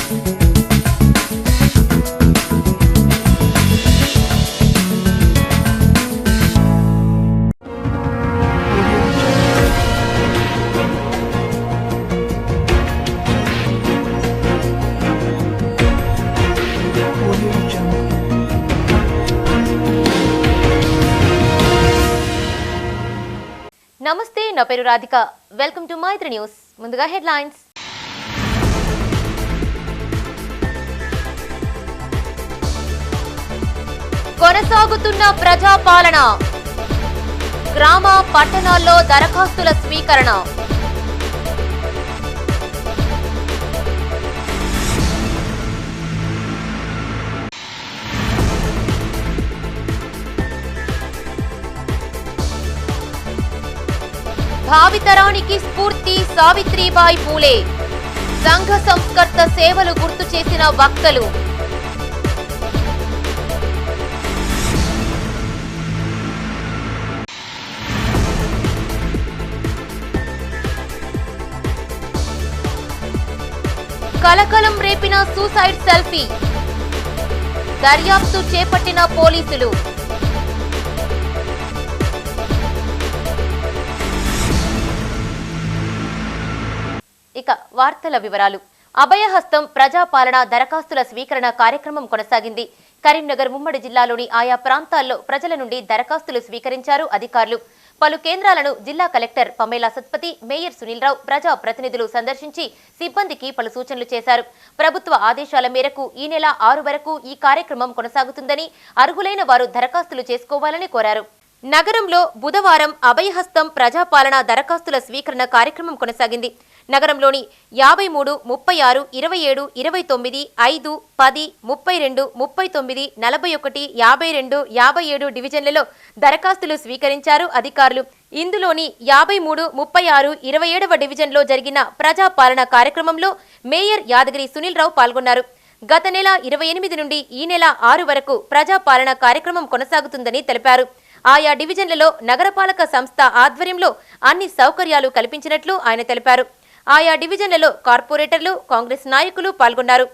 నమస్తే, నా పేరు Radhika. Welcome to Maitri news. ముందుగా హెడ్లైన్స్. కొనసాగుతున్న ప్రజాపాలన, గ్రామ పట్టణాల్లో దరఖాస్తుల స్వీకరణ. భావితరానికి స్ఫూర్తి సావిత్రిబాయి పూలే. సంఘ సంస్కర్త సేవలు గుర్తు చేసిన వక్తలు. కలకలం రేపిన సూసైడ్ సెల్ఫీ. దర్యాప్తు చేపట్టిన పోలీసులు. ఇక వార్తల వివరాలు. అభయహస్తం ప్రజాపాలన దరఖాస్తుల స్వీకరణ కార్యక్రమం కొనసాగింది. కరీంనగర్ ఉమ్మడి జిల్లాలోని ఆయా ప్రాంతాల్లో ప్రజల నుండి దరఖాస్తులు స్వీకరించారు అధికారులు. పలు కేంద్రాలను జిల్లా collector Pamela Satpathy, mayor Sunil Rao, ప్రజా ప్రతినిధులు సందర్శించి సిబ్బందికి పలు సూచనలు చేశారు. ప్రభుత్వ ఆదేశాల మేరకు ఈ నెల 6 వరకు ఈ కార్యక్రమం కొనసాగుతుందని, అర్హులైన వారు దరఖాస్తులు చేసుకోవాలని కోరారు. నగరంలో బుధవారం అభయహస్తం ప్రజాపాలన దరఖాస్తుల స్వీకరణ కార్యక్రమం కొనసాగింది. నగరంలోని 53, 36, 27, 29, 5, 10, 32, 39, 41, 52, 57 డివిజన్లలో దరఖాస్తులు స్వీకరించారు అధికారులు. ఇందులోని 53, 36, 27వ డివిజన్లో జరిగిన ప్రజాపాలన కార్యక్రమంలో మేయర్ యాదగిరి సునీల్ రావు పాల్గొన్నారు. గత నెల 28 నుండి ఈ నెల 6 వరకు ప్రజాపాలన కార్యక్రమం కొనసాగుతుందని తెలిపారు. ఆయా డివిజన్లలో నగరపాలక సంస్థ ఆధ్వర్యంలో అన్ని సౌకర్యాలు కల్పించినట్లు ఆయన తెలిపారు. ఆయా డివిజన్లలో కార్పొరేటర్లు, కాంగ్రెస్ నాయకులు పాల్గొన్నారు.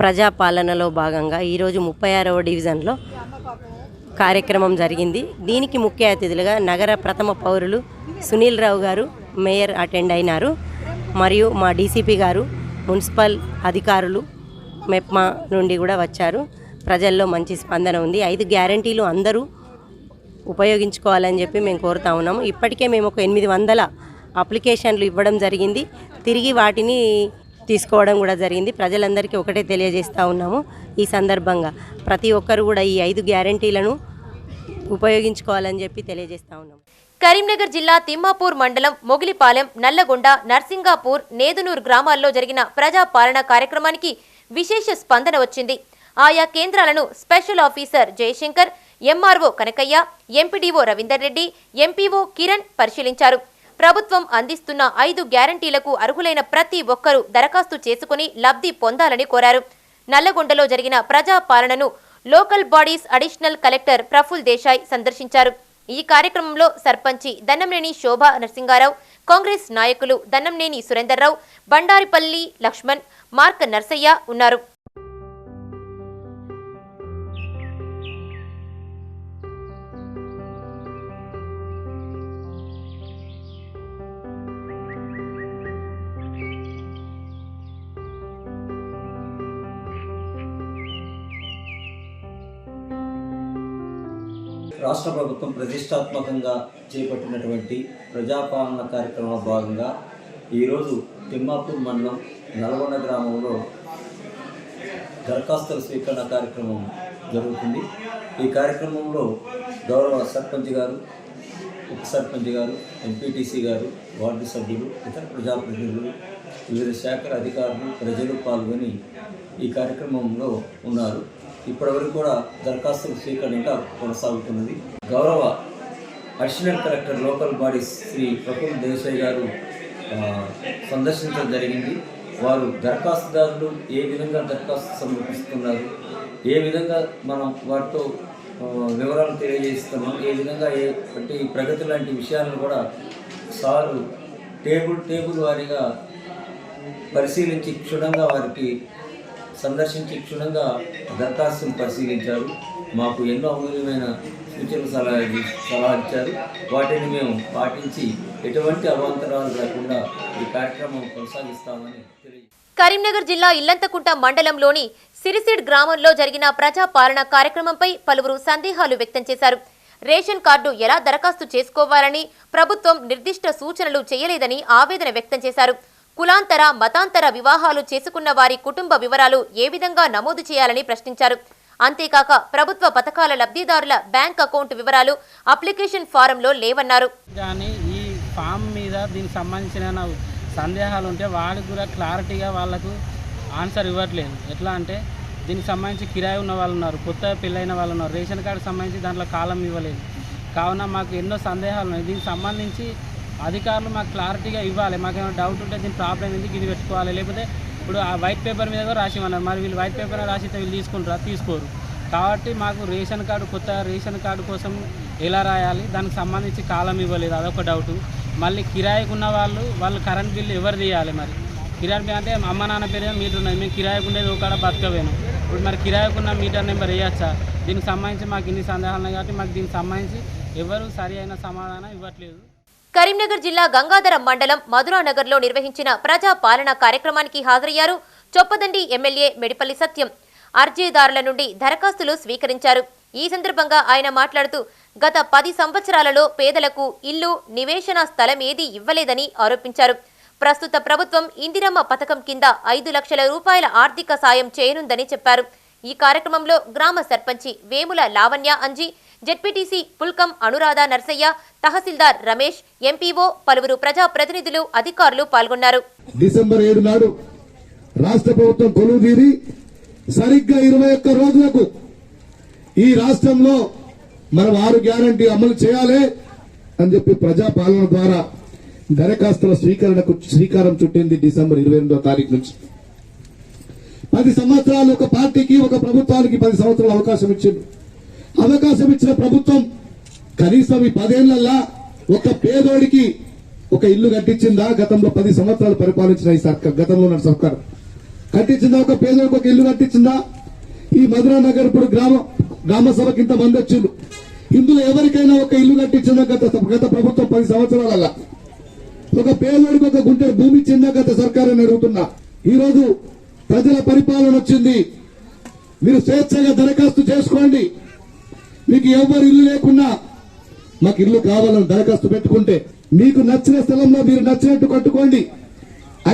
ప్రజాపాలనలో భాగంగా ఈరోజు 36వ డివిజన్లో కార్యక్రమం జరిగింది. దీనికి ముఖ్య అతిథులుగా నగర ప్రథమ పౌరులు సునీల్ రావు గారు, మేయర్ అటెండ్ అయినారు. మరియు మా డీసీపీ గారు, మున్సిపల్ అధికారులు మెప్మా నుండి కూడా వచ్చారు. ప్రజల్లో మంచి స్పందన ఉంది. 5 గ్యారంటీలు అందరూ ఉపయోగించుకోవాలని చెప్పి మేము కోరుతా ఉన్నాము. ఇప్పటికే మేము ఒక 800 అప్లికేషన్లు ఇవ్వడం జరిగింది. తిరిగి వాటిని తీసుకోవడం కూడా జరిగింది. ప్రజలందరికీ ఒకటే తెలియజేస్తూ ఉన్నాము. ఈ సందర్భంగా ప్రతి ఒక్కరు కూడా ఈ 5 గ్యారంటీలను ఉపయోగించుకోవాలని చెప్పి తెలియజేస్తూ ఉన్నాము. కరీంనగర్ జిల్లా తిమ్మాపూర్ మండలం మొగిలిపాలెం, నల్లగొండ, నర్సింగాపూర్, నేదునూరు గ్రామాల్లో జరిగిన ప్రజాపాలన కార్యక్రమానికి విశేష స్పందన వచ్చింది. ఆయా కేంద్రాలను special officer Jayashankar, MRO Kanakayya, MPDO Ravinder Reddy, MPO Kiran పరిశీలించారు. ప్రభుత్వం అందిస్తున్న 5 గ్యారంటీలకు అర్హులైన ప్రతి ఒక్కరూ దరఖాస్తు చేసుకుని లబ్ధి పొందాలని కోరారు. నల్లగొండలో జరిగిన ప్రజాపాలనను local bodies additional collector Praful Desai సందర్శించారు. ఈ కార్యక్రమంలో సర్పంచి దన్నంనేని శోభా నరసింగారావు, కాంగ్రెస్ నాయకులు దన్నంనేని సురేందర్రావు, బండారిపల్లి లక్ష్మణ్, మార్క నర్సయ్య ఉన్నారు. రాష్ట్ర ప్రభుత్వం ప్రతిష్టాత్మకంగా చేపట్టినటువంటి ప్రజాపాలన కార్యక్రమంలో భాగంగా ఈరోజు తిమ్మాపూర్ మండలం నల్గొండ గ్రామంలో దరఖాస్తుల స్వీకరణ కార్యక్రమం జరుగుతుంది. ఈ కార్యక్రమంలో గౌరవ సర్పంచ్ గారు, ఉప సర్పంచ్ గారు, ఎంపీటీసీ గారు, వార్డు సభ్యులు, ఇతర ప్రజాప్రతినిధులు, వివిధ శాఖల అధికారులు, ప్రజలు పాల్గొని ఈ కార్యక్రమంలో ఉన్నారు. ఇప్పటివరకు కూడా దరఖాస్తుల స్వీకరణ ఇంకా కొనసాగుతున్నది. గౌరవ additional collector local bodies Shri Praful Desai గారు సందర్శించడం జరిగింది. వారు దరఖాస్తుదారులు ఏ విధంగా దరఖాస్తు సమర్పిస్తున్నారు, ఏ విధంగా మనం వారితో వివరాలు తెలియజేస్తున్నాం, ఏ విధంగా వంటి ప్రగతి లాంటి విషయాలను కూడా సారు టేబుల్ వారీగా పరిశీలించి క్షుణ్ణంగా వారికి సందర్శించి క్షుణ్ణంగా దరఖాస్తును పరిశీలించారు. మాకు ఎన్నో అమూల్యమైన సూచనలు సలహా ఇచ్చారు. వాటిని మేము పాటించి ఎటువంటి అవాంతరాలు లేకుండా ఈ కార్యక్రమం కొనసాగిస్తామని తెలియజేస్తారు. కరీంనగర్ జిల్లా ఇల్లంతకుంట మండలంలోని సిరిసిడ్ గ్రామంలో జరిగిన ప్రజా పాలన కార్యక్రమంపై పలువురు సందేహాలు వ్యక్తం చేశారు. రేషన్ కార్డు ఎలా దరఖాస్తు చేసుకోవాలని ప్రభుత్వం నిర్దిష్ట సూచనలు చేయలేదని ఆవేదన వ్యక్తం చేశారు. కులాంతర, మతాంతర వివాహాలు చేసుకున్న వారి కుటుంబ వివరాలు ఏ విధంగా నమోదు చేయాలని ప్రశ్నించారు. అంతేకాక ప్రభుత్వ పథకాల లబ్ధిదారుల బ్యాంక్ అకౌంట్ వివరాలు అప్లికేషన్ ఫారంలో లేవన్నారు. కానీ ఈ ఫామ్ మీద దీనికి సంబంధించిన సందేహాలు ఉంటే వాళ్ళకి కూడా క్లారిటీగా వాళ్ళకు ఆన్సర్ ఇవ్వట్లేదు. ఎట్లా అంటే దీనికి సంబంధించి కిరాయి ఉన్న వాళ్ళు ఉన్నారు, కొత్తగా పెళ్ళైన వాళ్ళు ఉన్నారు, రేషన్ కార్డుకి సంబంధించి దాంట్లో కాలం ఇవ్వలేదు. కావున మాకు ఎన్నో సందేహాలు ఉన్నాయి. దీనికి సంబంధించి అధికారులు మాకు క్లారిటీగా ఇవ్వాలి. మాకేమైనా డౌట్ ఉంటే దీని ప్రాబ్లం ఎందుకు ఇది పెట్టుకోవాలి, లేకపోతే ఇప్పుడు ఆ వైట్ పేపర్ మీద కూడా రాసిమన్నారు. మరి వీళ్ళు వైట్ పేపర్ రాసితే వీళ్ళు తీసుకోరు. కాబట్టి మాకు రేషన్ కార్డు, కొత్త రేషన్ కార్డు కోసం ఎలా రాయాలి, దానికి సంబంధించి కాలం ఇవ్వలేదు, అదొక డౌటు. మళ్ళీ కిరాయికి ఉన్న వాళ్ళు కరెంట్ బిల్లు ఎవరు తీయాలి? మరి కిరాయి బిల్లు అంటే అమ్మ నాన్న పేరు మీటర్ ఉన్నది, మేము కిరాయికి ఉండేది ఒకడ బతకవేను. ఇప్పుడు మరి కిరాయికున్న మీటర్ నెంబర్ వేయచ్చా? దీనికి సంబంధించి మాకు ఇన్ని సందేహాలు ఉన్నాయి కాబట్టి మాకు దీనికి సంబంధించి ఎవరు సరి అయిన సమాధానం ఇవ్వట్లేదు. కరీంనగర్ జిల్లా గంగాధరం మండలం మధురానగర్లో నిర్వహించిన ప్రజా పాలన కార్యక్రమానికి హాజరయ్యారు చొప్పదండి ఎమ్మెల్యే మెడిపల్లి సత్యం. అర్జీదారుల నుండి దరఖాస్తులు స్వీకరించారు. ఈ సందర్భంగా ఆయన మాట్లాడుతూ గత 10 సంవత్సరాలలో పేదలకు ఇల్లు, నివేశన స్థలం ఏదీ ఇవ్వలేదని ఆరోపించారు. ప్రస్తుత ప్రభుత్వం ఇందిరమ్మ పథకం కింద 5 లక్షల రూపాయల ఆర్థిక సాయం చేయనుందని చెప్పారు. ఈ కార్యక్రమంలో గ్రామ సర్పంచి వేముల లావణ్య అంజీ, జెడ్పీటీసీ పుల్కం అనురాధ నర్సయ్య, తహసీల్దార్ రమేష్, ఎంపీఓ, పలువురు ప్రజా ప్రతినిధులు, అధికారులు పాల్గొన్నారు. డిసెంబర్ 7 నాడు రాష్ట్ర ప్రభుత్వం కొలువుదీరి సరిగ్గా 21 రోజులకు ఈ రాష్ట్రంలో మనం 6 గ్యారంటీ అమలు చేయాలి అని చెప్పి ప్రజాపాలన ద్వారా దరఖాస్తుల స్వీకరణకు శ్రీకారం చుట్టింది. డిసెంబర్ 28వ తారీఖు నుంచి 10 సంవత్సరాలు ఒక పార్టీకి, ఒక ప్రభుత్వానికి 10 సంవత్సరాలు అవకాశం ఇచ్చింది. అవకాశం ఇచ్చిన ప్రభుత్వం కనీసం ఈ 10 ఏళ్లలో ఒక పేదోడికి ఒక ఇల్లు కట్టించిందా? గతంలో 10 సంవత్సరాలు పరిపాలించిన ఈ సర్కార్, గతంలో ఉన్న సర్కార్ కట్టించిందా? ఒక పేదోడికి ఒక ఇల్లు కట్టించిందా? ఈ మధురా నగర్ ఇప్పుడు గ్రామ సభకి ఇంత మంది వచ్చిండ్రు. ఇందులో ఎవరికైనా ఒక ఇల్లు కట్టించిందా? గత ప్రభుత్వం 10 సంవత్సరాల ఒక పేదోడికి ఒక గుంటె భూమి ఇచ్చిందా గత సర్కార్ అని అడుగుతున్నా. ఈ రోజు ప్రజల పరిపాలన వచ్చింది. మీరు స్వేచ్ఛగా దరఖాస్తు చేసుకోండి. మీకు ఎవరు ఇల్లు లేకున్నా మాకు ఇల్లు కావాలని దరఖాస్తు పెట్టుకుంటే మీకు నచ్చిన స్థలంలో మీరు నచ్చినట్టు కట్టుకోండి.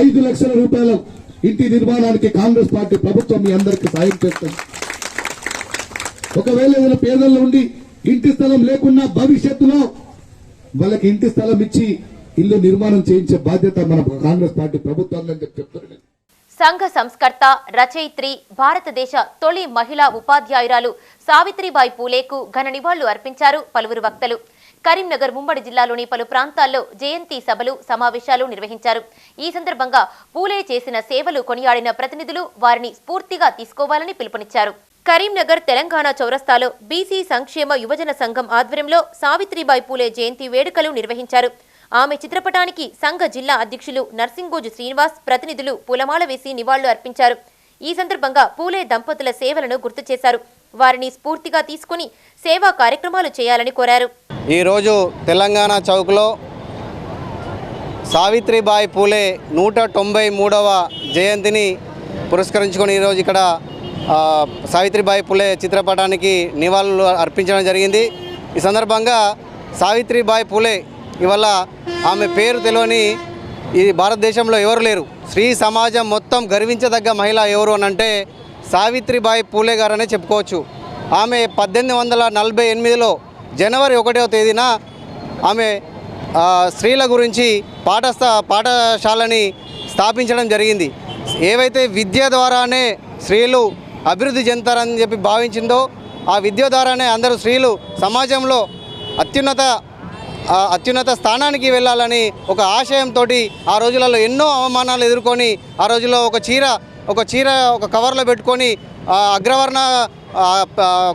5 లక్షల రూపాయల ఇంటి నిర్మాణానికి కాంగ్రెస్ పార్టీ ప్రభుత్వం మీ అందరికీ సాయం చేస్తుంది. ఒకవేళ ఏదైనా పేదల్లో ఉండి ఇంటి స్థలం లేకున్నా భవిష్యత్తులో వాళ్ళకి ఇంటి స్థలం ఇచ్చి ఇల్లు నిర్మాణం చేయించే బాధ్యత మన కాంగ్రెస్ పార్టీ ప్రభుత్వం అని చెప్తున్నారు. సంఘ సంస్కర్త, రచయిత్రి, భారతదేశ తొలి మహిళా ఉపాధ్యాయురాలు సావిత్రిబాయి పూలేకు ఘన నివాళులు అర్పించారు పలువురు వక్తలు. కరీంనగర్ ఉమ్మడి జిల్లాలోని పలు ప్రాంతాల్లో జయంతి సభలు, సమావేశాలు నిర్వహించారు. ఈ సందర్భంగా పూలే చేసిన సేవలు కొనియాడిన ప్రతినిధులు వారిని స్ఫూర్తిగా తీసుకోవాలని పిలుపునిచ్చారు. కరీంనగర్ తెలంగాణ చౌరస్తాలో బీసీ సంక్షేమ యువజన సంఘం ఆధ్వర్యంలో సావిత్రిబాయి పూలే జయంతి వేడుకలు నిర్వహించారు. ఆమె చిత్రపటానికి సంఘ జిల్లా అధ్యక్షులు నర్సింగోజు శ్రీనివాస్, ప్రతినిధులు పూలమాల వేసి నివాళులు అర్పించారు. ఈ సందర్భంగా పూలే దంపతుల సేవలను గుర్తు చేశారు. వారిని స్ఫూర్తిగా తీసుకుని సేవా కార్యక్రమాలు చేయాలని కోరారు. ఈరోజు తెలంగాణ చౌక్లో సావిత్రిబాయి పూలే 193వ జయంతిని పురస్కరించుకొని ఈరోజు ఇక్కడ సావిత్రిబాయి పూలే చిత్రపటానికి నివాళులు అర్పించడం జరిగింది. ఈ సందర్భంగా సావిత్రిబాయి పూలే ఇవాళ ఆమె పేరు తెలియని ఈ భారతదేశంలో ఎవరు లేరు. స్త్రీ సమాజం మొత్తం గర్వించదగ్గ మహిళ ఎవరు అని అంటే సావిత్రిబాయి పూలే గారనే చెప్పుకోవచ్చు. ఆమె 1848లో జనవరి 1వ తేదీన ఆమె స్త్రీల గురించి పాఠశాలని స్థాపించడం జరిగింది. ఏవైతే విద్య ద్వారానే స్త్రీలు అభివృద్ధి చెందుతారని చెప్పి భావించిందో ఆ విద్య ద్వారానే అందరూ స్త్రీలు సమాజంలో అత్యున్నత స్థానానికి వెళ్ళాలని ఒక ఆశయంతో ఆ రోజులలో ఎన్నో అవమానాలు ఎదుర్కొని ఆ రోజుల్లో ఒక చీర కవర్లో పెట్టుకొని అగ్రవర్ణ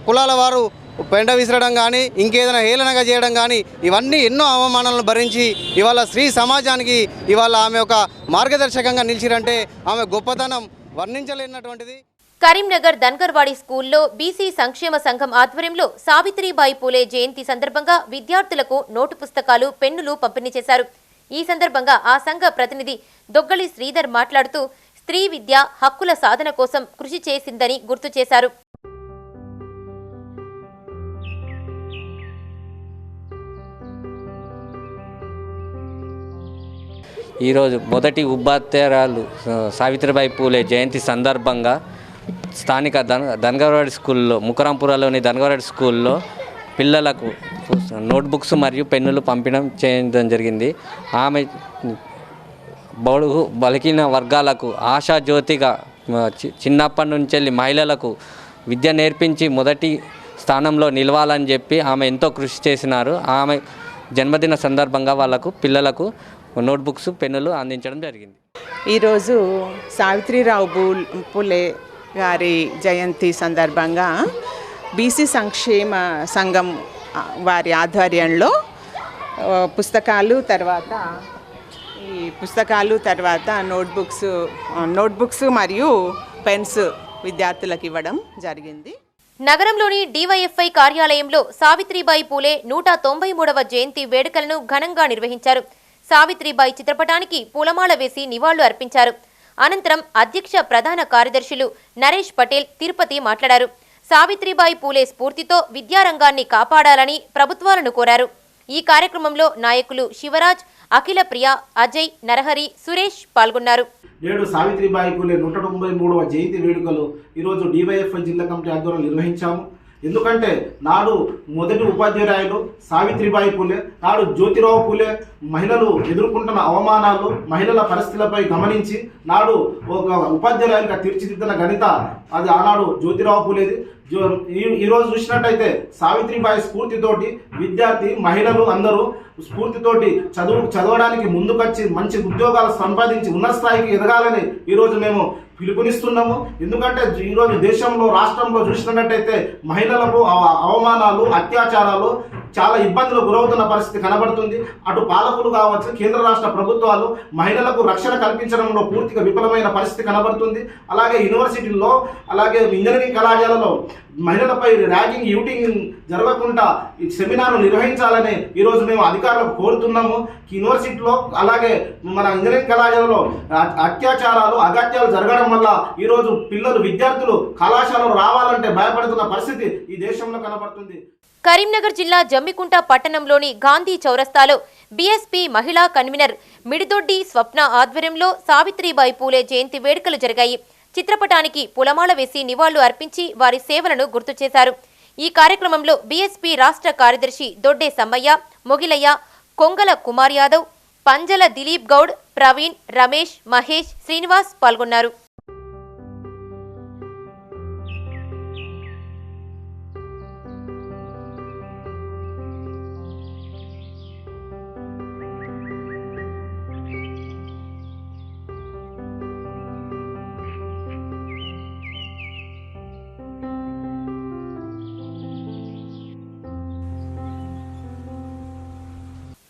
కులాల వారు పెండ విసరడం కానీ ఇంకేదైనా హేళనగా చేయడం కానీ ఇవన్నీ ఎన్నో అవమానాలను భరించి ఇవాళ స్త్రీ సమాజానికి ఇవాళ ఆమె ఒక మార్గదర్శకంగా నిలిచిరంటే ఆమె గొప్పతనం వర్ణించలేనటువంటిది. కరీంనగర్ ధన్గర్వాడి స్కూల్లో బీసీ సంక్షేమ సంఘం ఆధ్వర్యంలో సావిత్రిబాయి పూలే జయంతి సందర్భంగా విద్యార్థులకు నోటు పుస్తకాలు, పెన్నులు పంపిణీ చేశారు. ఈ సందర్భంగా ఆ సంఘ ప్రతినిధి దొగ్గలి శ్రీధర్ మాట్లాడుతూ స్త్రీ విద్య హక్కుల సాధన కోసం కృషి చేసిందని గుర్తు చేశారు. ఈరోజు మొదటి ఉపాధ్యాయురాలు సావిత్రిబాయి పూలే జయంతి సందర్భంగా స్థానిక ధన్గర్వాడి స్కూల్లో, ముకరాంపురలోని ధన్గర్వాడి స్కూల్లో పిల్లలకు నోట్బుక్స్ మరియు పెన్నులు పంపిణీ చేయడం జరిగింది. ఆమె బలికిన వర్గాలకు ఆశాజ్యోతిగా చిన్నప్పటి నుంచి మహిళలకు విద్య నేర్పించి మొదటి స్థానంలో నిలవాలని చెప్పి ఆమె ఎంతో కృషి చేసినారు. ఆమె జన్మదిన సందర్భంగా వాళ్ళకు పిల్లలకు నోట్బుక్స్, పెన్నులు అందించడం జరిగింది. ఈరోజు సావిత్రిరావు పూలే గారి జయంతి సందర్భంగా బీసీ సంక్షేమ సంఘం వారి ఆధ్వర్యంలో పుస్తకాలు తర్వాత నోట్బుక్స్ మరియు పెన్స్ విద్యార్థులకు ఇవ్వడం జరిగింది. నగరంలోని డివైఎఫ్ఐ కార్యాలయంలో సావిత్రిబాయి పూలే 193వ జయంతి వేడుకలను ఘనంగా నిర్వహించారు. సావిత్రిబాయి చిత్రపటానికి పూలమాల వేసి నివాళులు అర్పించారు. అనంతరం అధ్యక్ష ప్రధాన కార్యదర్శులు నరేష్ పటేల్, తిరుపతి మాట్లాడారు. సావిత్రిబాయి పూలే స్ఫూర్తితో విద్యారంగాన్ని కాపాడాలని ప్రభుత్వాలను కోరారు. ఈ కార్యక్రమంలో నాయకులు శివరాజ్, అఖిల ప్రియ, అజయ్, నరహరి, సురేష్ పాల్గొన్నారు. నేడు సావిత్రిబాయి పూలే 193వ జయంతి వేడుకలు ఈరోజు డివైఎఫ్ఐ జిల్లా కమిటీ ఆధ్వర్యంలో నిర్వహించాము. ఎందుకంటే నాడు మొదటి ఉపాధ్యాయురాయలు సావిత్రిబాయి పూలే, నాడు జ్యోతిరావు పూలే మహిళలు ఎదుర్కొంటున్న అవమానాలు, మహిళల పరిస్థితులపై గమనించి నాడు ఒక ఉపాధ్యాయురాలుగా తీర్చిదిద్దిన ఘనత అది ఆనాడు జ్యోతిరావు పూలేది. ఈరోజు చూసినట్టయితే సావిత్రిబాయి స్ఫూర్తితోటి విద్యార్థి మహిళలు అందరూ స్ఫూర్తితోటి చదవడానికి ముందుకొచ్చి మంచి ఉద్యోగాలు సంపాదించి ఉన్నత స్థాయికి ఎదగాలని ఈరోజు మేము పిలుపునిస్తున్నాము. ఎందుకంటే ఈరోజు దేశంలో, రాష్ట్రంలో చూసినట్టయితే మహిళలకు అవమానాలు, అత్యాచారాలు, చాలా ఇబ్బందులు గురవుతున్న పరిస్థితి కనబడుతుంది. అటు పాలకులు కావచ్చు, కేంద్ర రాష్ట్ర ప్రభుత్వాలు మహిళలకు రక్షణ కల్పించడంలో పూర్తిగా విఫలమైన పరిస్థితి కనబడుతుంది. అలాగే యూనివర్సిటీల్లో, అలాగే ఇంజనీరింగ్ కళాశాలలో మహిళలపై ర్యాగింగ్, యూటింగ్ జరగకుండా ఈ సెమినార్లు నిర్వహించాలని ఈరోజు మేము అధికారులకు కోరుతున్నాము. యూనివర్సిటీలో అలాగే మన ఇంజనీరింగ్ కళాశాలలో అత్యాచారాలు, అగత్యాలు జరగడం వల్ల ఈరోజు పిల్లలు, విద్యార్థులు కళాశాలలో రావాలంటే భయపడుతున్న పరిస్థితి ఈ దేశంలో కనబడుతుంది. కరీంనగర్ జిల్లా జమ్మికుంట పట్టణంలోని గాంధీ చౌరస్తాలో బీఎస్పీ మహిళా కన్వీనర్ మిడిదొడ్డి స్వప్న ఆధ్వర్యంలో సావిత్రిబాయి పూలే జయంతి వేడుకలు జరిగాయి. చిత్రపటానికి పూలమాల వేసి నివాళులు అర్పించి వారి సేవలను గుర్తు చేశారు. ఈ కార్యక్రమంలో బీఎస్పీ రాష్ట్ర కార్యదర్శి దొడ్డే సమ్మయ్య, మొగిలయ్య, కొంగల కుమార్ యాదవ్, పంజల దిలీప్ గౌడ్, ప్రవీణ్, రమేష్, మహేష్, శ్రీనివాస్ పాల్గొన్నారు.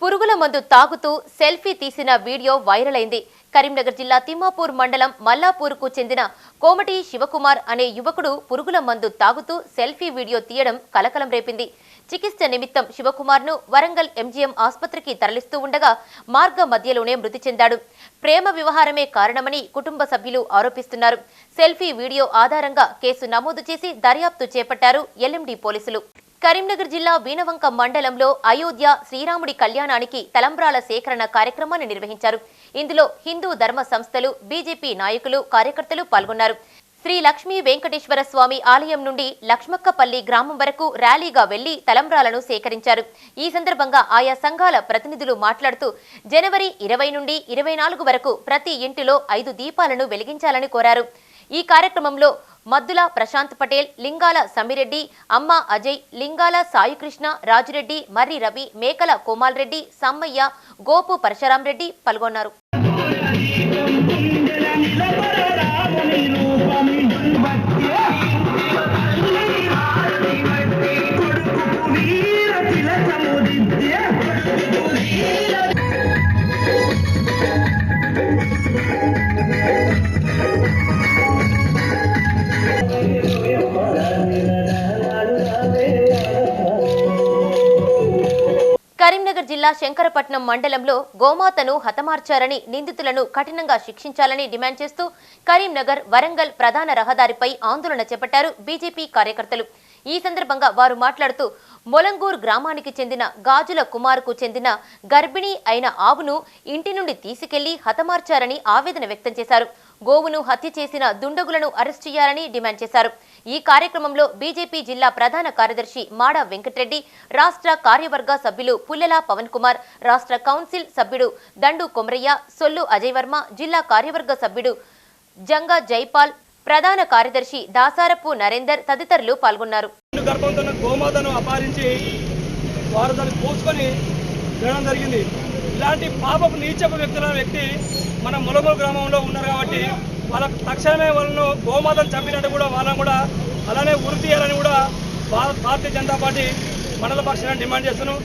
పురుగుల మందు తాగుతూ సెల్ఫీ తీసిన వీడియో వైరల్ అయింది. కరీంనగర్ జిల్లా తిమ్మాపూర్ మండలం మల్లాపూర్కు చెందిన కోమటి శివకుమార్ అనే యువకుడు పురుగుల మందు తాగుతూ సెల్ఫీ వీడియో తీయడం కలకలం రేపింది. చికిత్స నిమిత్తం శివకుమార్ను వరంగల్ ఎంజీఎం ఆసుపత్రికి తరలిస్తూ ఉండగా మార్గ మధ్యలోనే మృతి చెందాడు. ప్రేమ వ్యవహారమే కారణమని కుటుంబ సభ్యులు ఆరోపిస్తున్నారు. సెల్ఫీ వీడియో ఆధారంగా కేసు నమోదు చేసి దర్యాప్తు చేపట్టారు ఎల్ఎండి పోలీసులు. కరీంనగర్ జిల్లా వీణవంక మండలంలో అయోధ్య శ్రీరాముడి కళ్యాణానికి తలంబ్రాల సేకరణ కార్యక్రమాన్ని నిర్వహించారు. ఇందులో హిందూ ధర్మ సంస్థలు, బీజేపీ నాయకులు, కార్యకర్తలు పాల్గొన్నారు. శ్రీ లక్ష్మీ వెంకటేశ్వర స్వామి ఆలయం నుండి లక్ష్మక్కపల్లి గ్రామం వరకు ర్యాలీగా వెళ్లి తలంబ్రాలను సేకరించారు. ఈ సందర్భంగా ఆయా సంఘాల ప్రతినిధులు మాట్లాడుతూ జనవరి 20 నుండి 24 వరకు ప్రతి ఇంటిలో 5 దీపాలను వెలిగించాలని కోరారు. ఈ కార్యక్రమంలో మద్దుల ప్రశాంత్ పటేల్, లింగాల సమిరెడ్డి, అమ్మ అజయ్, లింగాల సాయికృష్ణ, రాజురెడ్డి, మర్రి రవి, మేకల కోమాల్ రెడ్డి, సమ్మయ్య, గోపు పరశురాం రెడ్డి పాల్గొన్నారు. కరీంనగర్ జిల్లా శంకరపట్నం మండలంలో గోమాతను హతమార్చారని, నిందితులను కఠినంగా శిక్షించాలని డిమాండ్ చేస్తూ కరీంనగర్ వరంగల్ ప్రధాన రహదారిపై ఆందోళన చేపట్టారు బీజేపీ కార్యకర్తలు. ఈ సందర్భంగా వారు మాట్లాడుతూ మొలంగూర్ గ్రామానికి చెందిన గాజుల కుమార్కు చెందిన గర్భిణీ అయిన ఆవును ఇంటి నుండి తీసుకెళ్లి హతమార్చారని ఆవేదన వ్యక్తం చేశారు. గోవును హత్య చేసిన దుండగులను అరెస్ట్ చేయాలని డిమాండ్ చేశారు. ఈ కార్యక్రమంలో బీజేపీ జిల్లా ప్రధాన కార్యదర్శి మాడ వెంకటరెడ్డి, రాష్ట్ర కార్యవర్గ సభ్యులు పుల్లెల పవన్ కుమార్, రాష్ట్ర కౌన్సిల్ సభ్యుడు దండు కొమరయ్య, సొల్లు అజయ్ వర్మ, జిల్లా కార్యవర్గ సభ్యుడు జంగా జైపాల్, ప్రధాన కార్యదర్శి దాసారపు నరేందర్ తదితరులు పాల్గొన్నారు. గోమాతను అపహరించి వారు దాన్ని పూసుకొని తినడం జరిగింది. ఇలాంటి పాపపు నీచపు వ్యక్తి మన మొలగూరు గ్రామంలో ఉన్నారు కాబట్టి వాళ్ళకు తక్షణమే వాళ్ళను గోమాతను చంపినట్టు కూడా వాళ్ళని కూడా అలానే ఉరి తీయాలని కూడా భారతీయ జనతా పార్టీ మండల పక్షాన డిమాండ్ చేస్తున్నాం.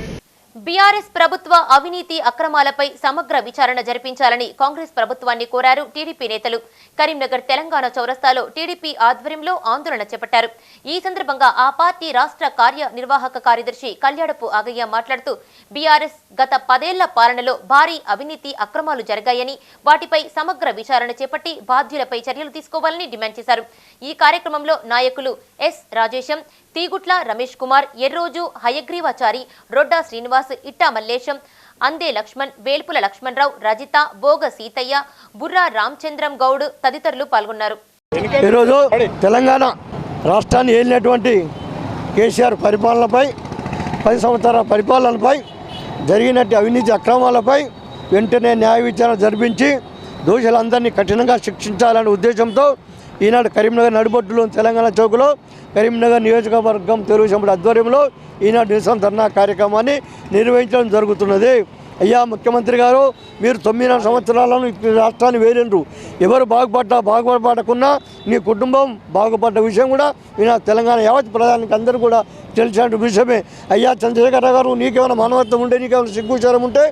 బీఆర్ఎస్ ప్రభుత్వ అవినీతి అక్రమాలపై సమగ్ర విచారణ జరిపించాలని కాంగ్రెస్ ప్రభుత్వాన్ని కోరారు టీడీపీ నేతలు. కరీంనగర్ తెలంగాణ చౌరస్తాలో టీడీపీ ఆధ్వర్యంలో ఆందోళన చేపట్టారు. ఈ సందర్భంగా ఆ పార్టీ రాష్ట్ర కార్యనిర్వాహక కార్యదర్శి కళ్యాడపు ఆగయ్య మాట్లాడుతూ బీఆర్ఎస్ గత 10 ఏళ్ల పాలనలో భారీ అవినీతి అక్రమాలు జరిగాయని, వాటిపై సమగ్ర విచారణ చేపట్టి బాధ్యులపై చర్యలు తీసుకోవాలని డిమాండ్ చేశారు. ఈ కార్యక్రమంలో నాయకులు ఎస్ రాజేశం, తీగుట్ల రమేష్ కుమార్, ఎర్రోజు, హయగ్రీవాచారి, రొడ్డా శ్రీనివాస్, ఇట్టా మల్లేశం, అందే లక్ష్మణ్, వేల్పుల లక్ష్మణరావు, రజిత, బోగ సీతయ్య, బుర్రా రామచంద్రం గౌడ్ తదితరులు పాల్గొన్నారు. ఈరోజు తెలంగాణ రాష్ట్రాన్ని ఏలినటువంటి కేసీఆర్ పరిపాలనపై 10 సంవత్సరాల పరిపాలనపై జరిగినట్టు అవినీతి అక్రమాలపై వెంటనే న్యాయ విచారణ జరిపించి దోషులందరినీ కఠినంగా శిక్షించాలనే ఉద్దేశంతో ఈనాడు కరీంనగర్ నడిబొట్టులో తెలంగాణ చౌక్లో కరీంనగర్ నియోజకవర్గం తెలుగుదేశం ఆధ్వర్యంలో ఈనాడు నిరసన ధర్నా కార్యక్రమాన్ని నిర్వహించడం జరుగుతున్నది. అయ్యా ముఖ్యమంత్రి గారు, మీరు 9 సంవత్సరాలను రాష్ట్రాన్ని వేరిండ్రు. ఎవరు బాగుపడకున్నా నీ కుటుంబం బాగుపడ్డ విషయం కూడా ఈనాడు తెలంగాణ యావత్ ప్రధానికి అందరూ కూడా తెలిసిన విషయమే. అయ్యా చంద్రశేఖర గారు, నీకేమైనా మానవత్వం ఉంటే, నీకేమైనా సిగ్గుచారం ఉంటే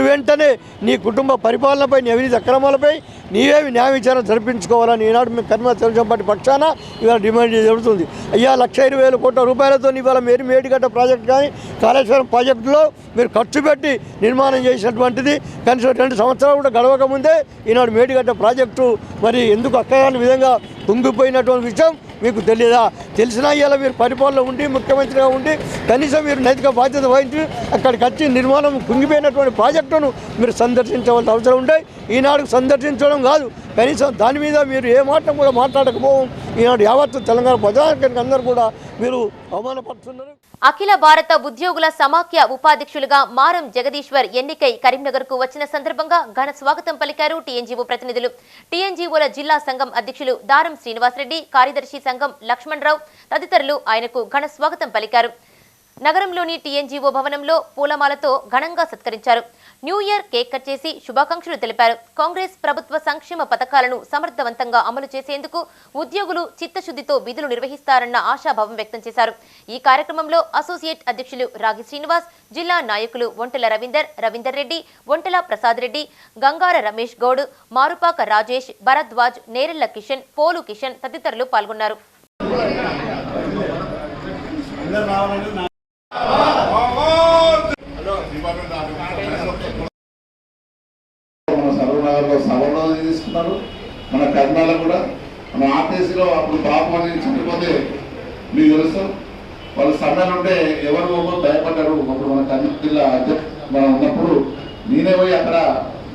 వెంటనే నీ కుటుంబ పరిపాలనపై, నీ అవినీతి అక్రమాలపై నీవేమి న్యాయ విచారణ జరిపించుకోవాలని ఈనాడు మేము కరీంనగర్ తెలుగుదేశం పార్టీ పక్షాన ఇవాళ డిమాండ్ జరుగుతుంది. అయ్యా 1,20,000 కోట్ల రూపాయలతో ఇవాళ మేడిగడ్డ ప్రాజెక్టు కానీ కాళేశ్వరం ప్రాజెక్టులో మీరు ఖర్చు పెట్టి నిర్మాణం చేసినటువంటిది కనీసం 2 సంవత్సరాలు కూడా గడవకముందే ఈనాడు మేడిగడ్డ ప్రాజెక్టు మరి ఎందుకు అక్కరాని విధంగా తుంగిపోయినటువంటి విషయం మీకు తెలియదా? తెలిసినా ఇవాళ మీరు పరిపాలన ఉండి ముఖ్యమంత్రిగా ఉండి కనీసం మీరు నైతిక బాధ్యత వహించి అక్కడికి వచ్చి నిర్మాణం కుంగిపోయినటువంటి ప్రాజెక్టును మీరు సందర్శించవలసిన అవసరం ఉంటే ఈనాడు సందర్శించడం కాదు, కనీసం దాని మీద మీరు ఏ మాట కూడా మాట్లాడకపోవడం ఈనాడు యావత్తు తెలంగాణ ప్రజానికి అందరూ కూడా మీరు అవమానపడుతున్నారు. అఖిల భారత ఉద్యోగుల సమాఖ్య ఉపాధ్యక్షులుగా మారం జగదీశ్వర్ ఎన్నికై కరీంనగర్ కు వచ్చిన సందర్భంగా ఘన స్వాగతం పలికారు టీఎన్జీఓ ప్రతినిధులు. టీఎన్జీఓల జిల్లా సంఘం అధ్యక్షులు దారం శ్రీనివాసరెడ్డి, కార్యదర్శి సంఘం లక్ష్మణరావు తదితరులు ఆయనకు ఘన స్వాగతం పలికారు. నగరంలోని టీఎన్జీఓ భవనంలో పూలమాలతో ఘనంగా సత్కరించారు. న్యూ ఇయర్ కేక్ కట్ చేసి శుభాకాంక్షలు తెలిపారు. కాంగ్రెస్ ప్రభుత్వ సంక్షేమ పథకాలను సమర్థవంతంగా అమలు చేసేందుకు ఉద్యోగులు చిత్తశుద్ధితో విధులు నిర్వహిస్తారన్న ఆశాభావం వ్యక్తం చేశారు. ఈ కార్యక్రమంలో అసోసియేట్ అధ్యక్షులు రాగి శ్రీనివాస్, జిల్లా నాయకులు ఒంటెల రవీందర్ రెడ్డి, ఒంటెల ప్రసాద్ రెడ్డి, గంగార రమేష్ గౌడ్, మారుపాక రాజేష్, భరద్వాజ్, నేరెళ్ల కిషన్, పోలు కిషన్ తదితరులు పాల్గొన్నారు. సభలో తీసుకున్నారు. మన కర్ణాలు కూడా మన ఆర్టీసీలో అప్పుడు పాపం అని చనిపోతే మీకు తెలుసు, వాళ్ళ సమ్మెలు ఉంటే ఎవరు భయపడ్డారు. అప్పుడు మన కర్నూలు జిల్లా అధ్యక్షుడు మనం ఉన్నప్పుడు నేనే పోయి అక్కడ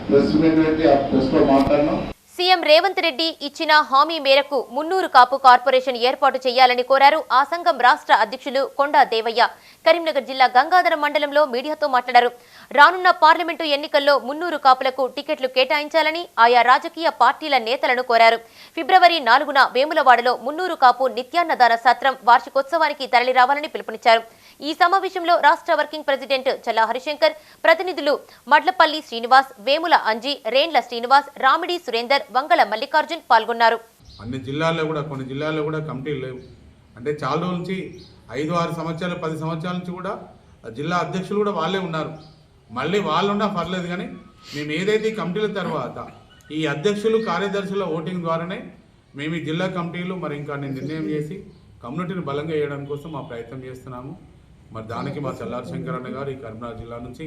ప్రెస్ మీట్ పెట్టి ఆ ప్రెస్లో మాట్లాడినాం. సీఎం రేవంత్ రెడ్డి ఇచ్చిన హామీ మేరకు మున్నూరు కాపు కార్పొరేషన్ ఏర్పాటు చేయాలని కోరారు ఆ సంఘం రాష్ట్ర అధ్యక్షులు కొండా దేవయ్య. కరీంనగర్ జిల్లా గంగాధర మండలంలో మీడియాతో మాట్లాడారు. రానున్న పార్లమెంటు ఎన్నికల్లో మున్నూరు కాపులకు టికెట్లు కేటాయించాలని ఆయా రాజకీయ పార్టీల నేతలను కోరారు. ఫిబ్రవరి 4న వేములవాడలో మున్నూరు కాపు నిత్యాన్నదాన సత్రం వార్షికోత్సవానికి తరలిరావాలని పిలుపునిచ్చారు. ఈ సమావేశంలో రాష్ట్ర వర్కింగ్ ప్రెసిడెంట్ చల్లా హరిశంకర్, ప్రతినిధులు మడ్లపల్లి శ్రీనివాస్, వేముల అంజీ, రేండ్ల శ్రీనివాస్, రామిడి సురేందర్, వంగల మల్లికార్జున్ పాల్గొన్నారు. అన్ని జిల్లాల్లో కూడా కొన్ని జిల్లాల్లో కూడా కమిటీలు లేవు. అంటే చాలా రోజుల నుంచి 5-6 సంవత్సరాలు 10 సంవత్సరాల నుంచి కూడా జిల్లా అధ్యక్షులు కూడా వాళ్ళే ఉన్నారు. మళ్ళీ వాళ్ళు ఉన్నా పర్లేదు, కానీ మేము ఏదైతే ఈ కమిటీల తర్వాత ఈ అధ్యక్షులు కార్యదర్శుల ఓటింగ్ ద్వారానే మేము ఈ జిల్లా కమిటీలు మరి ఇంకా నిర్ణయం చేసి కమ్యూనిటీని బలంగా వేయడం కోసం మా ప్రయత్నం చేస్తున్నాము. మరి దానికి మా చల్లారి శంకర్ అన్న గారు ఈ కరీంనగర్ జిల్లా నుంచి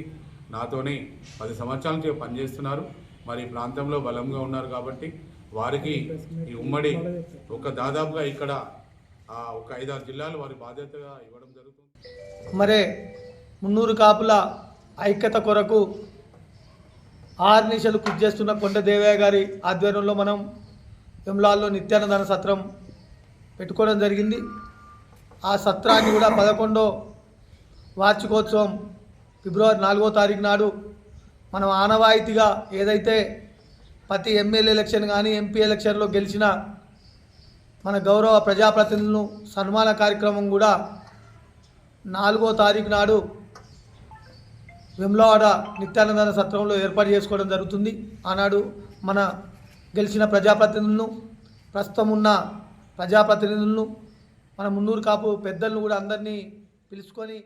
నాతోనే 10 సంవత్సరాల నుంచి పనిచేస్తున్నారు. మరి ఈ ప్రాంతంలో బలంగా ఉన్నారు కాబట్టి వారికి ఈ ఉమ్మడి దాదాపుగా ఇక్కడ ఒక 5-6 జిల్లాలు వారి బాధ్యతగా ఇవ్వడం జరుగుతుంది. మరే మున్నూరు కాపుల ఐక్యత కొరకు 6 నిమిషాలు కృషి చేస్తున్న కొండ దేవయ్య గారి ఆధ్వర్యంలో మనం వెమ్లాల్లో నిత్యాన్నదాన సత్రం పెట్టుకోవడం జరిగింది. ఆ సత్రాన్ని కూడా 11వ వార్షికోత్సవం ఫిబ్రవరి 4వ తారీఖు నాడు మనం ఆనవాయితీగా ఏదైతే ప్రతి ఎమ్మెల్యే ఎలక్షన్ కానీ ఎంపీ ఎలక్షన్లో గెలిచిన మన గౌరవ ప్రజాప్రతినిధులను సన్మాన కార్యక్రమం కూడా 4వ తారీఖు నాడు వెమ్లవాడ నిత్యానందన సత్రంలో ఏర్పాటు చేసుకోవడం జరుగుతుంది. ఆనాడు మన గెలిచిన ప్రజాప్రతినిధులను, ప్రస్తుతం ఉన్న ప్రజాప్రతినిధులను, మన మున్నూరు కాపు పెద్దలను కూడా అందరినీ పిలుచుకొని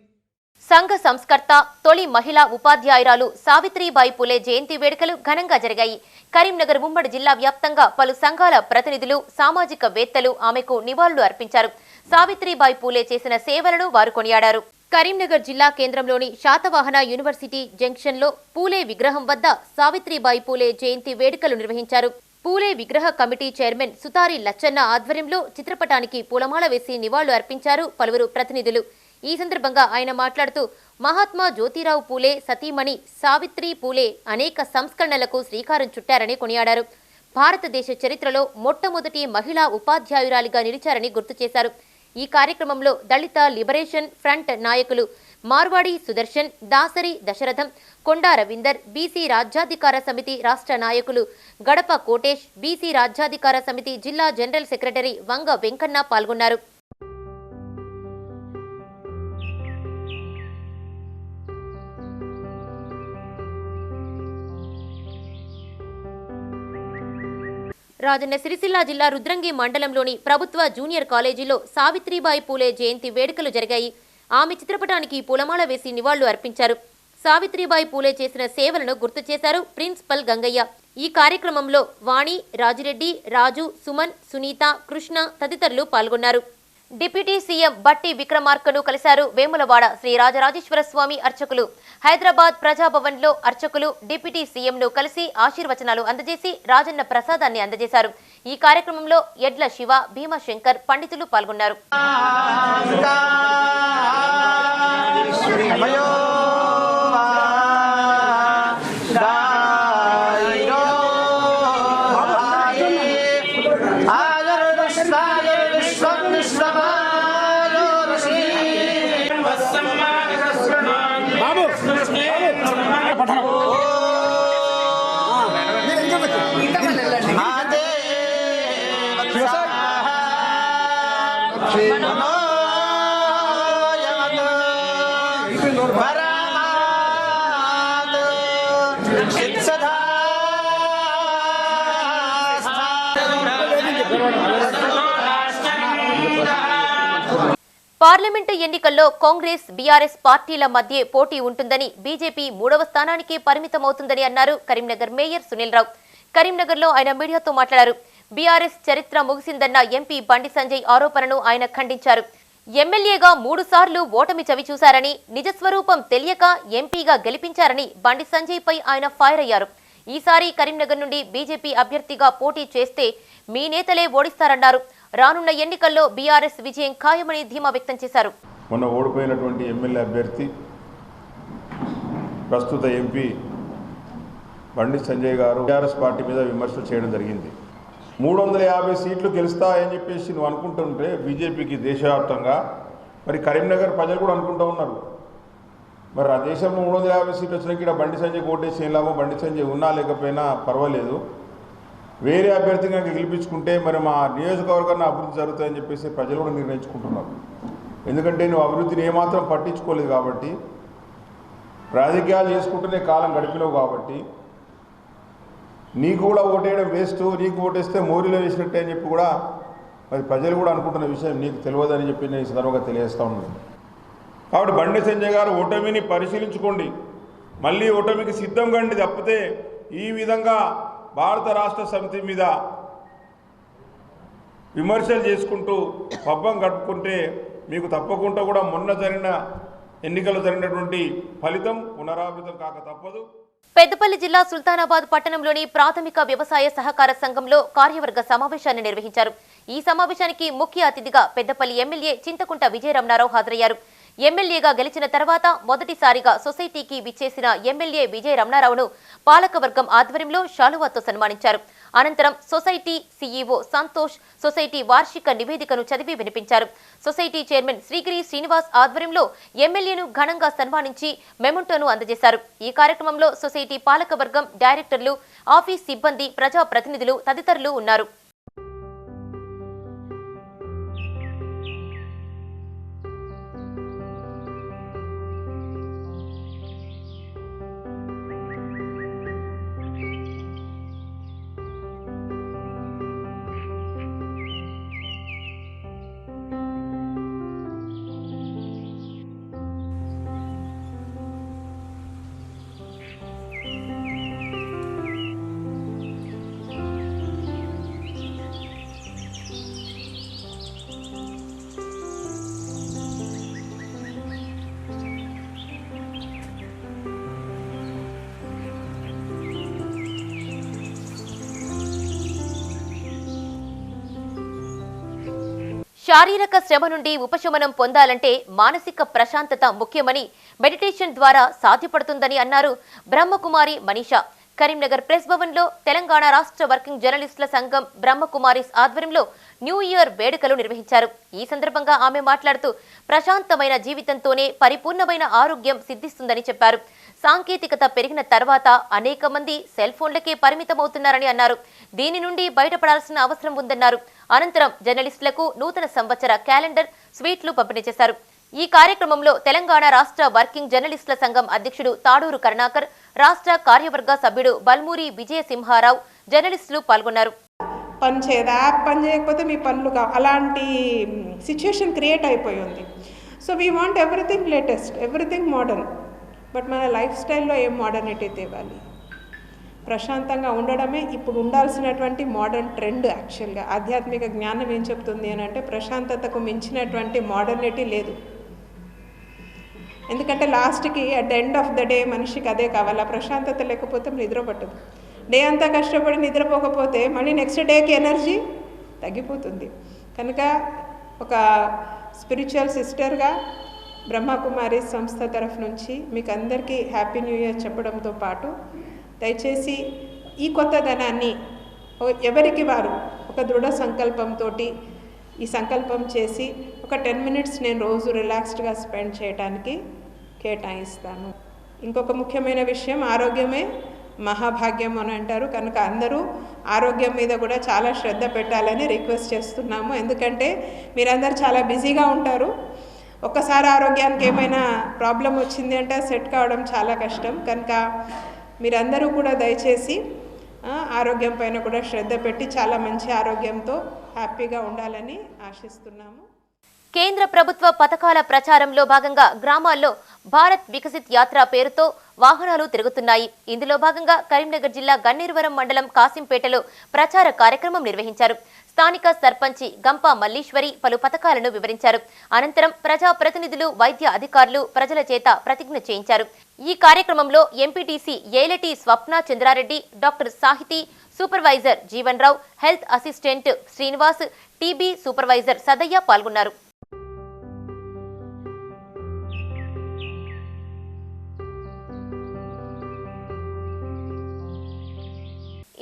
సంఘ సంస్కర్త, తొలి మహిళా ఉపాధ్యాయురాలు సావిత్రిబాయి పూలే జయంతి వేడుకలు ఘనంగా జరిగాయి. కరీంనగర్ ఉమ్మడి జిల్లా వ్యాప్తంగా పలు సంఘాల ప్రతినిధులు, సామాజికవేత్తలు ఆమెకు నివాళులు అర్పించారు. సావిత్రిబాయి పూలే చేసిన సేవలను వారు కొనియాడారు. కరీంనగర్ జిల్లా కేంద్రంలోని శాతవాహన యూనివర్సిటీ జంక్షన్లో పూలే విగ్రహం వద్ద సావిత్రిబాయి పూలే జయంతి వేడుకలు నిర్వహించారు. పూలే విగ్రహ కమిటీ చైర్మన్ సుతారి లచ్చన్న ఆధ్వర్యంలో చిత్రపటానికి పూలమాల వేసి నివాళులు అర్పించారు పలువురు ప్రతినిధులు. ఈ సందర్భంగా ఆయన మాట్లాడుతూ మహాత్మా జ్యోతిరావు పూలే సతీమణి సావిత్రి పూలే అనేక సంస్కరణలకు శ్రీకారం చుట్టారని కొనియాడారు. భారతదేశ చరిత్రలో మొట్టమొదటి మహిళా ఉపాధ్యాయురాలిగా నిలిచారని గుర్తు చేశారు. ఈ కార్యక్రమంలో దళిత లిబరేషన్ ఫ్రంట్ నాయకులు మార్వాడి సుదర్శన్, దాసరి దశరథం, కొండా రవీందర్, బీసీ రాజ్యాధికార సమితి రాష్ట్ర నాయకులు గడప కోటేష్, బీసీ రాజ్యాధికార సమితి జిల్లా జనరల్ సెక్రటరీ వంగ వెంకన్న పాల్గొన్నారు. రాజన్న సిరిసిల్ల జిల్లా రుద్రంగి మండలంలోని ప్రభుత్వ జూనియర్ కాలేజీలో సావిత్రిబాయి పూలే జయంతి వేడుకలు జరిగాయి. ఆమె చిత్రపటానికి పూలమాల వేసి నివాళులు అర్పించారు. సావిత్రిబాయి పూలే చేసిన సేవలను గుర్తు చేశారు ప్రిన్సిపల్ గంగయ్య. ఈ కార్యక్రమంలో వాణి, రాజిరెడ్డి, రాజు, సుమన్, సునీత, కృష్ణ తదితరులు పాల్గొన్నారు. డిప్యూటీ సీఎం బట్టి విక్రమార్కను కలిశారు వేములవాడ శ్రీ రాజరాజేశ్వర స్వామి అర్చకులు. హైదరాబాద్ ప్రజాభవన్లో అర్చకులు డిప్యూటీ సీఎంను కలిసి ఆశీర్వచనాలు అందజేసి రాజన్న ప్రసాదాన్ని అందజేశారు. ఈ కార్యక్రమంలో ఎడ్ల శివ, భీమశంకర్ పండితులు పాల్గొన్నారు. పార్లమెంటు ఎన్నికల్లో కాంగ్రెస్, బీఆర్ఎస్ పార్టీల మధ్య పోటీ ఉంటుందని, బీజేపీ 3వ స్థానానికి పరిమితమవుతుందని అన్నారు కరీంనగర్ మేయర్ సునీల్ రావు. కరీంనగర్లో ఆయన మీడియాతో మాట్లాడారు. బీఆర్ఎస్ చరిత్ర ముగిసిందన్న ఎంపీ బండి సంజయ్ ఆరోపణను ఆయన ఖండించారు. ఎమ్మెల్యేగా 3 సార్లు ఓటమి చవి చూశారని, నిజస్వరూపం తెలియక ఎంపీగా గెలిపించారని బండి సంజయ్ పై ఆయన ఫైర్ అయ్యారు. ఈసారి కరీంనగర్ నుండి బీజేపీ అభ్యర్థిగా పోటీ చేస్తే మీ నేతలే ఓడిస్తారన్నారు. రానున్న ఎన్నికల్లో బీఆర్ఎస్ విజయం ఖాయమని ధీమా వ్యక్తం చేశారు. మొన్న ఓడిపోయినటువంటి ఎమ్మెల్యే అభ్యర్థి ప్రస్తుత ఎంపీ బండి సంజయ్ గారు టీఆర్ఎస్ పార్టీ మీద విమర్శలు చేయడం జరిగింది. 350 సీట్లు గెలుస్తాయని చెప్పేసి నువ్వు అనుకుంటుంటే బీజేపీకి దేశవ్యాప్తంగా, మరి కరీంనగర్ ప్రజలు కూడా అనుకుంటూ ఉన్నారు. మరి ఆ దేశంలో 350 సీట్లు వచ్చినాక ఇక్కడ బండి సంజయ్ ఓటేసి ఏం లాభం? బండి సంజయ్ ఉన్నా లేకపోయినా పర్వాలేదు, వేరే అభ్యర్థిగా గెలిపించుకుంటే మరి మా నియోజకవర్గాన్ని అభివృద్ధి జరుగుతాయని చెప్పేసి ప్రజలు కూడా నిర్ణయించుకుంటున్నారు. ఎందుకంటే నువ్వు అభివృద్ధిని ఏమాత్రం పట్టించుకోలేదు కాబట్టి, రాజకీయాలు చేసుకుంటూనే కాలం గడిపినావు కాబట్టి నీకు కూడా ఓటేయడం వేస్ట్, నీకు ఓటేస్తే మోరీలో వేసినట్టే అని చెప్పి కూడా మరి ప్రజలు కూడా అనుకుంటున్న విషయం నీకు తెలియదని చెప్పి నేను ఈ సందర్భంగా తెలియజేస్తూ ఉన్నాను. కాబట్టి బండి సంజయ్ గారు ఓటమిని పరిశీలించుకోండి, మళ్ళీ ఓటమికి సిద్ధం కండి. తప్పితే ఈ విధంగా భారత రాష్ట్ర సమితి మీద విమర్శలు చేసుకుంటూ పబ్బం గడుపుకుంటే మీకు తప్పకుండా కూడా మొన్న జరిగిన ఎన్నికల్లో జరిగినటువంటి ఫలితం పునరావృతం కాక తప్పదు. పెద్దపల్లి జిల్లా సుల్తానాబాద్ పట్టణంలోని ప్రాథమిక వ్యవసాయ సహకార సంఘంలో కార్యవర్గ సమావేశాన్ని నిర్వహించారు. ఈ సమావేశానికి ముఖ్య అతిథిగా పెద్దపల్లి ఎమ్మెల్యే చింతకుంట విజయరమణారావు హాజరయ్యారు. ఎమ్మెల్యేగా గెలిచిన తర్వాత మొదటిసారిగా సొసైటీకి విచ్చేసిన ఎమ్మెల్యే విజయ రమణారావును పాలకవర్గం ఆధ్వర్యంలో శాలువాతో సన్మానించారు. అనంతరం సొసైటీ సీఈఓ సంతోష్ సొసైటీ వార్షిక నివేదికను చదివి వినిపించారు. సొసైటీ చైర్మన్ శ్రీగిరి శ్రీనివాస్ ఆధ్వర్యంలో ఎమ్మెల్యేను ఘనంగా సన్మానించి మెమంటోను అందజేశారు. ఈ కార్యక్రమంలో సొసైటీ పాలకవర్గం, డైరెక్టర్లు, ఆఫీస్ సిబ్బంది, ప్రజాప్రతినిధులు తదితరులు ఉన్నారు. శారీరక శ్రమ నుండి ఉపశమనం పొందాలంటే మానసిక ప్రశాంతత ముఖ్యమని మెడిటేషన్ ద్వారా సాధ్యపడుతుందని అన్నారు బ్రహ్మకుమారి మనీషా. కరీంనగర్ ప్రెస్ భవన్లో తెలంగాణ రాష్ట్ర వర్కింగ్ జర్నలిస్టుల సంఘం బ్రహ్మకుమారిస్ ఆధ్వర్యంలో న్యూ ఇయర్ వేడుకలు నిర్వహించారు. ఈ సందర్భంగా ఆమె మాట్లాడుతూ ప్రశాంతమైన జీవితంతోనే పరిపూర్ణమైన ఆరోగ్యం సిద్ధిస్తుందని చెప్పారు. సాంకేతికత పెరిగిన తర్వాత అనేక మంది సెల్ ఫోన్లకే పరిమితమవుతున్నారని అన్నారు. దీని నుండి బయటపడాల్సిన అవసరం ఉందన్నారు. అనంతరం జర్నలిస్టులకు నూతన సంవత్సర క్యాలెండర్, స్వీట్లు పంపిణీ చేశారు. ఈ కార్యక్రమంలో తెలంగాణ రాష్ట్ర వర్కింగ్ జర్నలిస్టుల సంఘం అధ్యక్షుడు తాడూరు కరుణాకర్, రాష్ట్ర కార్యవర్గ సభ్యుడు బల్మూరి విజయసింహారావు, జర్నలిస్టులు పాల్గొన్నారు. పని చేయదు, యాప్ పని చేయకపోతే మీ పనులు అలాంటి సిచ్యుయేషన్ క్రియేట్ అయిపోయి ఉంది. So we want everything latest, everything modern. But మన లైఫ్ స్టైల్లో ఏం మోడర్నిటీ తేవాలి? ప్రశాంతంగా ఉండడమే ఇప్పుడు ఉండాల్సినటువంటి మోడర్న్ ట్రెండ్. యాక్చువల్గా ఆధ్యాత్మిక జ్ఞానం ఏం చెప్తుంది అని అంటే ప్రశాంతతకు మించినటువంటి మోడర్నిటీ లేదు. ఎందుకంటే లాస్ట్కి at the end of the day మనిషికి అదే కావాలి. ప్రశాంతత లేకపోతే నిద్ర పట్టదు. డే అంతా కష్టపడి నిద్రపోకపోతే మళ్ళీ నెక్స్ట్ డేకి ఎనర్జీ తగ్గిపోతుంది. కనుక ఒక స్పిరిచువల్ సిస్టర్గా బ్రహ్మకుమారి సంస్థ తరఫు నుంచి మీకు అందరికీ హ్యాపీ న్యూ ఇయర్ చెప్పడంతో పాటు దయచేసి ఈ కొత్తదనాన్ని ఎవరికి వారు ఒక దృఢ సంకల్పంతో ఈ సంకల్పం చేసి ఒక 10 minutes నేను రోజు రిలాక్స్డ్గా స్పెండ్ చేయడానికి కేటాయిస్తాను. ఇంకొక ముఖ్యమైన విషయం, ఆరోగ్యమే మహాభాగ్యం అని అంటారు. కనుక అందరూ ఆరోగ్యం మీద కూడా చాలా శ్రద్ధ పెట్టాలని రిక్వెస్ట్ చేస్తున్నాము. ఎందుకంటే మీరందరూ చాలా బిజీగా ఉంటారు. ఒక్కసారి ఆరోగ్యానికి ఏమైనా ప్రాబ్లం వచ్చింది అంటే సెట్ కావడం చాలా కష్టం. కనుక మీరందరూ కూడా దయచేసి ఆరోగ్యం పైన కూడా శ్రద్ధ పెట్టి చాలా మంచి ఆరోగ్యంతో హ్యాపీగా ఉండాలని ఆశిస్తున్నాము. కేంద్ర ప్రభుత్వ పథకాల ప్రచారంలో భాగంగా గ్రామాల్లో భారత్ వికసిత్ యాత్ర పేరుతో వాహనాలు తిరుగుతున్నాయి. ఇందులో భాగంగా కరీంనగర్ జిల్లా గన్నేరువరం మండలం కాసింపేటలో ప్రచార కార్యక్రమం నిర్వహించారు. స్థానిక సర్పంచి గంప మల్లీశ్వరి పలు పథకాలను వివరించారు. అనంతరం ప్రజాప్రతినిధులు, వైద్య అధికారులు ప్రజల చేత ప్రతిజ్ఞ చేయించారు. ఈ కార్యక్రమంలో MPTC Elati Swapna Chandrareddy, doctor Sahithi, supervisor Jeevan Rao, health assistant Srinivas, TB supervisor Sadaiah పాల్గొన్నారు.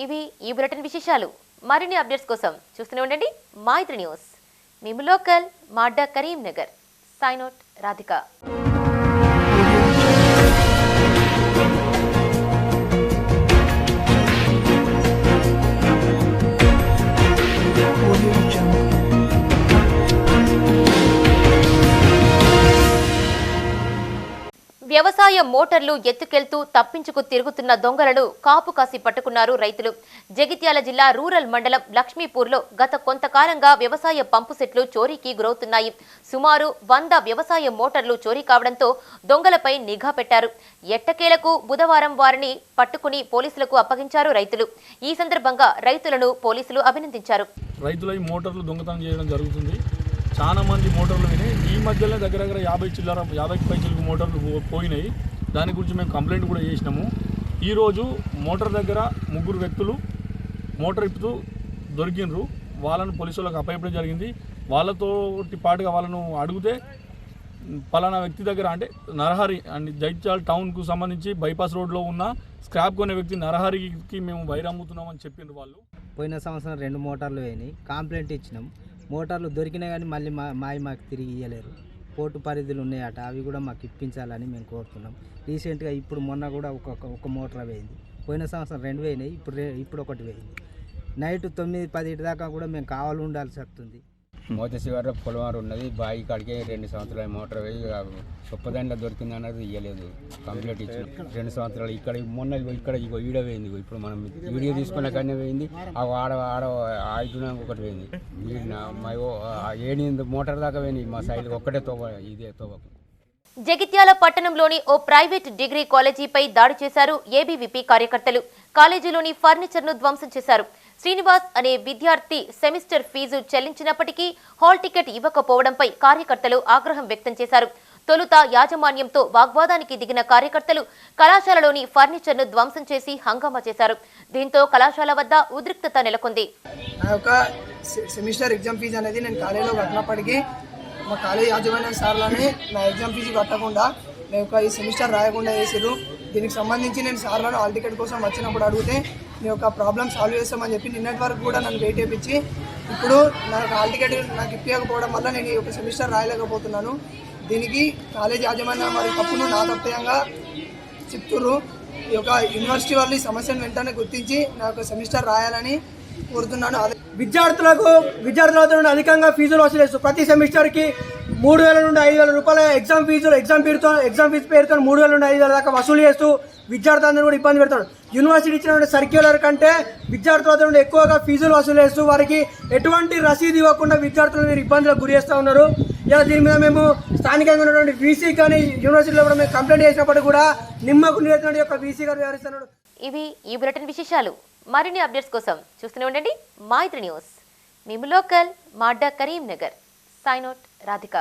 ఇవి ఈ బులెటిన్ విశేషాలు. మరిన్ని అప్డేట్స్ కోసం చూస్తూనే ఉండండి మైత్రి న్యూస్. మేము లోకల్ మాడ్డా కరీంనగర్. Sign out Radhika. వ్యవసాయ మోటార్లు ఎత్తుకెళ్తూ తప్పించుకు తిరుగుతున్న దొంగలను కాపు కాసి పట్టుకున్నారు రైతులు. జగిత్యాల జిల్లా రూరల్ మండలం లక్ష్మీపూర్లో గత కొంతకాలంగా వ్యవసాయ పంపు సెట్లు చోరీకి గురవుతున్నాయి. సుమారు 100 వ్యవసాయ మోటార్లు చోరీ కావడంతో దొంగలపై నిఘా పెట్టారు. ఎట్టకేలకు బుధవారం వారిని పట్టుకుని పోలీసులకు అప్పగించారు రైతులు. ఈ సందర్భంగా రైతులను పోలీసులు అభినందించారు. రైతుల ఈ మోటార్లు దొంగతనం చేయడం జరుగుతుంది. చాలా మంది మోటార్లు విని ఈ మధ్యలో దగ్గర 50 పైసలకు మోటార్లు పోయినాయి. దాని గురించి మేము కంప్లైంట్ కూడా చేసినాము. ఈరోజు మోటార్ దగ్గర 3 వ్యక్తులు మోటార్ ఇప్పుతూ దొరికినరు. వాళ్ళను పోలీసులకు అప్పగించడం జరిగింది. వాళ్ళతో పాటుగా వాళ్ళను అడిగితే పలానా వ్యక్తి దగ్గర అంటే నరహరి అండ్ జైత్యాల టౌన్కు సంబంధించి బైపాస్ రోడ్లో ఉన్న స్క్రాప్ కొనే వ్యక్తి నరహరికి మేము వైర్ అమ్ముతున్నామని చెప్పిండ్రు వాళ్ళు. పోయిన సంవత్సరం 2 మోటార్లు పోయినాయి. కంప్లైంట్ ఇచ్చినాం. మోటార్లు దొరికినా కానీ మళ్ళీ మాకు తిరిగి ఇవ్వలేరు. కోర్టు పరిధులు ఉన్నాయట, అవి కూడా మాకు ఇప్పించాలని మేము కోరుతున్నాం. రీసెంట్గా ఇప్పుడు మొన్న కూడా ఒక మోటార్ పోయింది. పోయిన సంవత్సరం 2 పోయినాయి, ఇప్పుడు ఒకటి పోయింది. నైట్ 9-10 దాకా కూడా మేము కావాలి ఉండాల్సి వస్తుంది. మోతశివారు పొలవారు ఉన్నది. బావి కాడికే 2 సంవత్సరాలు మోటార్ పోయి చొప్పదాంట్లో దొరికింది అన్నది ఇవ్వలేదు. కంప్లీట్ ఇచ్చిన 2 సంవత్సరాలు ఇక్కడ మొన్న ఇక్కడ వీడియో పోయింది. ఇప్పుడు మనం వీడియో తీసుకున్న కానీ పోయింది. ఆడ ఆయుధం ఒకటి పోయింది. 7 మోటార్ దాకా పోయింది. మా సైడ్ ఒక్కటే ఇదే తోవకు. జగిత్యాల పట్టణంలోని ఓ ప్రైవేట్ డిగ్రీ కాలేజీపై దాడి చేశారు ఏబీవీపీ కార్యకర్తలు. కాలేజీలోని ఫర్నిచర్ను ధ్వంసం చేశారు. శ్రీనివాస్ అనే విద్యార్థి సెమిస్టర్ ఫీజు చెల్లించినప్పటికీ హాల్ టికెట్ ఇవ్వకపోవడంపై కార్యకర్తలు ఆగ్రహం వ్యక్తం చేశారు. తొలుత యాజమాన్యంతో వాగ్వాదానికి దిగిన కార్యకర్తలు కళాశాలలోని ఫర్నిచర్ను ధ్వంసం చేసి హంగామా చేశారు. దీంతో కళాశాల వద్ద ఉద్రిక్తత నెలకొంది. నా యొక్క సెమిస్టర్ ఎగ్జామ్ ఫీజు అనేది నేను కాలేజీలో కట్టినప్పటికీ మా కాలేజీ యాజమాన్యం సార్లని నా ఎగ్జామ్ ఫీజు కట్టకుండా నేను ఒక ఈ సెమిస్టర్ రాయకుండా చేసారు. దీనికి సంబంధించి నేను సార్లను హాల్ టికెట్ కోసం వచ్చినప్పుడు అడిగితే నీ యొక్క ప్రాబ్లం సాల్వ్ చేస్తామని చెప్పి నిన్నటి వరకు కూడా నన్ను వెయిట్ చేయించి ఇప్పుడు నాకు హాల్ టికెట్ నాకు ఇప్పించకపోవడం వల్ల నేను ఈ యొక్క సెమిస్టర్ రాయలేకపోతున్నాను. దీనికి కాలేజీ యాజమాన్యం మరి తప్పును నా తప్పయంగా చెప్తున్నారు. ఈ యొక్క యూనివర్సిటీ వాళ్ళు ఈ సమస్యను వెంటనే గుర్తించి నా యొక్క సెమిస్టర్ రాయాలని కోరుతున్నాను. విద్యార్థులతో అధికంగా ఫీజులు వసూలు చేస్తూ ప్రతి సెమిస్టర్కి 3,000 నుండి 5,000 రూపాయల ఎగ్జామ్ ఫీజు పేరుతో 3,000 నుండి 5,000 దాకా వసూలు చేస్తూ విద్యార్థులందరూ కూడా ఇబ్బంది పెడతారు. యూనివర్సిటీ ఇచ్చిన సర్క్యులర్ కంటే విద్యార్థులతో నుండి ఎక్కువగా ఫీజులు వసూలు చేస్తూ వారికి ఎటువంటి రసీదు ఇవ్వకుండా విద్యార్థులను మీరు ఇబ్బందులకు గురి చేస్తూ ఉన్నారు. ఇలా దీని మీద మేము స్థానికంగా ఉన్నటువంటి వీసీ కానీ యూనివర్సిటీలో కూడా మేము కంప్లైంట్ చేసినప్పుడు కూడా నిమ్మకు నీరెత్తినటువంటి యొక్క వీసీ గారు వ్యవహరిస్తున్నాడు. ఇవి ఈ బులెటిన్ విశేషాలు. మరిన్ని అప్డేట్స్ కోసం చూస్తూనే ఉండండి మైత్రి న్యూస్. మేము లోకల్ మాడ్డా కరీంనగర్. Sign out Radhika.